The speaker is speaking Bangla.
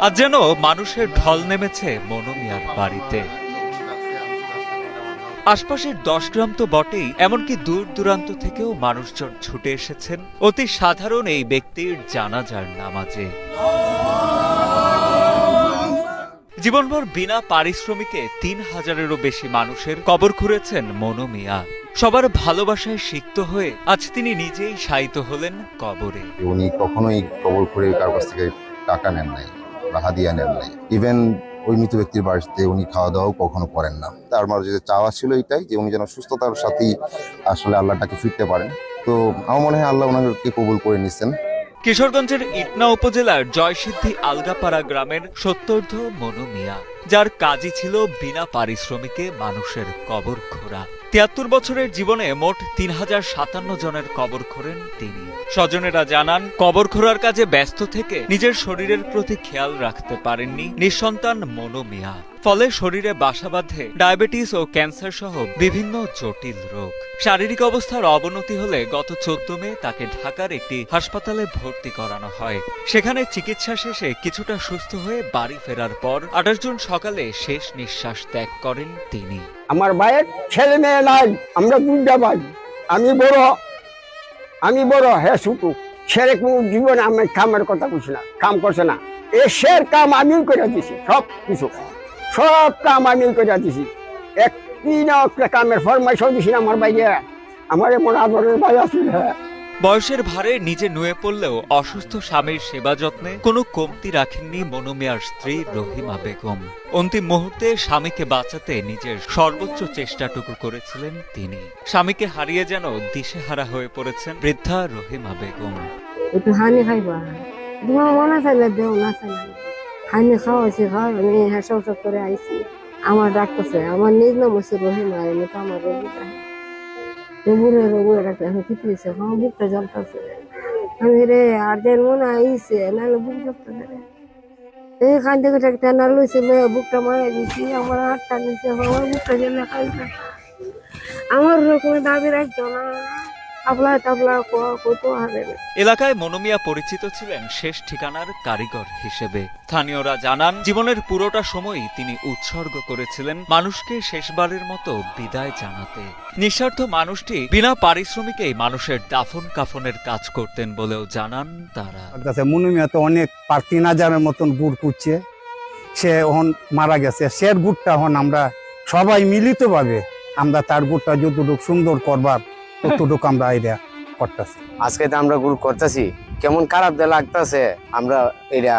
আজ যেন মানুষের ঢল নেমেছে মনু মিয়ার বাড়িতে। আশপাশের 10 গ্রাম তো বটেই, এমনকি দূর দূরান্ত থেকেও মানুষজন ছুটে এসেছেন অতি সাধারণ এই ব্যক্তির জানাজার নামাজে। জীবনভর বিনা পারিশ্রমিকে 3000-এরও বেশি মানুষের কবর খুঁড়েছেন মনু মিয়া। সবার ভালোবাসায় সিক্ত হয়ে আজ তিনি নিজেই শায়িত হলেন কবরে। উনি কখনোই কবর করে কারো কাছ থেকে টাকা নেন নাই বা হাদিয়া নেন নাই। ইভেন ওই মৃত ব্যক্তির বাড়িতে উনি খাওয়া দাওয়াও কখনো করেন না। তার মাঝে যে চাওয়া ছিল এটাই যে উনি যেন সুস্থতার সাথেই আসলে আল্লাহটাকে ফিরতে পারেন। তো আমার মনে হয় আল্লাহ ওনাকে কবুল করে নিচ্ছেন। কিশোরগঞ্জের ইটনা উপজেলার জয়সিদ্ধি আলগাপাড়া গ্রামের সত্তর্ধ মনু মিয়া, যার কাজই ছিল বিনা পারিশ্রমিকে মানুষের কবর খোঁড়া। 73 বছরের জীবনে মোট 3057 জনের কবর খোঁড়েন তিনি। স্বজনেরা জানান, কবর খোঁড়ার কাজে ব্যস্ত থেকে নিজের শরীরের প্রতি খেয়াল রাখতে পারেননি নিঃসন্তান মনু মিয়া। ফলে শরীরে বাসা বাঁধে ডায়াবেটিস ও ক্যান্সার সহ বিভিন্ন জটিল রোগ। শারীরিক অবস্থার অবনতি হলে গত 14 মে তাকে ঢাকার একটি হাসপাতালে ভর্তি করানো হয়। সেখানে চিকিৎসা শেষে কিছুটা সুস্থ হয়ে বাড়ি ফেরার পর 28 জুন সকালে শেষ নিঃশ্বাস ত্যাগ করেন তিনি। আমার ভাইয়ের ছেলে মেয়ে নাই, আমরা দুইটা ভাই। আমি বড় হ্যাঁ ছুটু। ছেলে কোন জীবনে আমি কামের কথা বুঝি না, কাম করছে না। এসের কাম আমি করে দিছি, সব কাম আমি করে দিছি। একটি না একটা কামের ফরমাইশও দিছি না আমার ভাইয়ে। আমার এমন আদরের ভাই আছিল। বয়সের ভারে নিজে নুয়ে পড়লেও অসুস্থ স্বামীর সেবা যত্নে কোনো কমতি রাখেননি মনু মিয়ার স্ত্রী রহিমা বেগম। অন্তিম মুহূর্তে স্বামীকে বাঁচাতে নিজের সর্বোচ্চ চেষ্টাটুকু করেছিলেন তিনি। স্বামীকে হারিয়ে যেন দিশেহারা হয়ে পড়েছেন বৃদ্ধা রহিমা বেগম। একটু হানি খাইবা, তোমার মনে চাইলে দেও, না চাইলে হানি খাওয়াইছি, আমি হেসা করে আইছি। আমার ডাকতেছে, আমার নিজ নাম হচ্ছে রহিমা, আমি তো আমার রোগীটা আমি কি পেয়েছি, আমার বুকটা জ্বলতেছে। আমি রে আর যেন মনে আইছে, নাহলে বুক জ্বলতেছে রে। এই কান্দে কাটে না লইছে, বুকটা মারা দিছি, আমার হাতটা নিছে, আমার বুকটা জ্বলে খাইছে। আমার রকমের দাবি রাখতো না, আপলা তাবলা কত হারে। এলাকায় মনু মিয়া পরিচিত ছিলেন শেষ ঠিকানার কারিগর হিসেবে। স্থানীয়রা জানান, জীবনের পুরোটা সময়ই তিনি উৎসর্গ করেছিলেন মানুষকে শেষবারের মতো বিদায় জানাতে। নিঃস্বার্থ মানুষটি বিনা পারিশ্রমিকেই মানুষের দাফন কাফনের কাজ করতেন বলেও জানান তারা। মনু মিয়া তো অনেক 3000-এর মতন গুড় কুচ্ছে, সে এখন মারা গেছে। সের গুড়টা এখন আমরা সবাই মিলিতভাবে আমরা তার গুড়টা যতটুকু সুন্দর করবার ততটুকু আমরা আইডিয়া করতেছি। আজকে তো আমরা গুড় করতেছি, কেমন খারাপ লাগতেছে। আমরা এটা